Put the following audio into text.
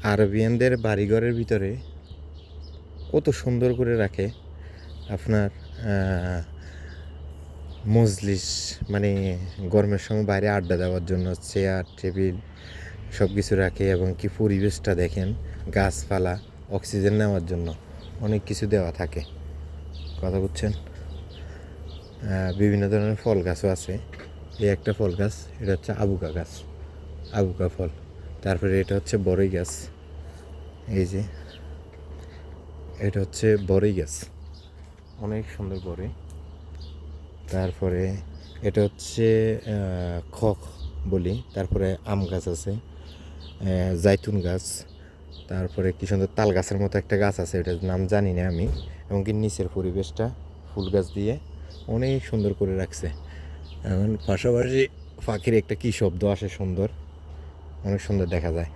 আরবিয়ানদের বাড়িঘরের ভিতরে কত সুন্দর করে রাখে আপনার মজলিস, মানে গরমের সময় বাইরে আড্ডা দেওয়ার জন্য চেয়ার টেবিল সব কিছু রাখে। এবং কি পরিবেশটা দেখেন, গাছপালা, অক্সিজেন নেওয়ার জন্য অনেক কিছু দেওয়া থাকে। কথা বুঝছেন? বিভিন্ন ধরনের ফল গাছও আছে। এই একটা ফল গাছ, এটা হচ্ছে আবুকা গাছ, আবুকা ফল। তারপরে এটা হচ্ছে বড়ই গাছ, এই যে এটা হচ্ছে বড়ই গাছ, অনেক সুন্দর বড়ই। তারপরে এটা হচ্ছে খক বলি। তারপরে আম গাছ আছে, জাইতুন গাছ, তারপরে কি সুন্দর তাল গাছের মতো একটা গাছ আছে, এটার নাম জানি না আমি। এমনকি নিচের পরিবেশটা ফুল গাছ দিয়ে অনেক সুন্দর করে রাখছে। এখন পাশাপাশি পাখির একটা কী শব্দ আসে, সুন্দর, অনেক সুন্দর দেখা যায়।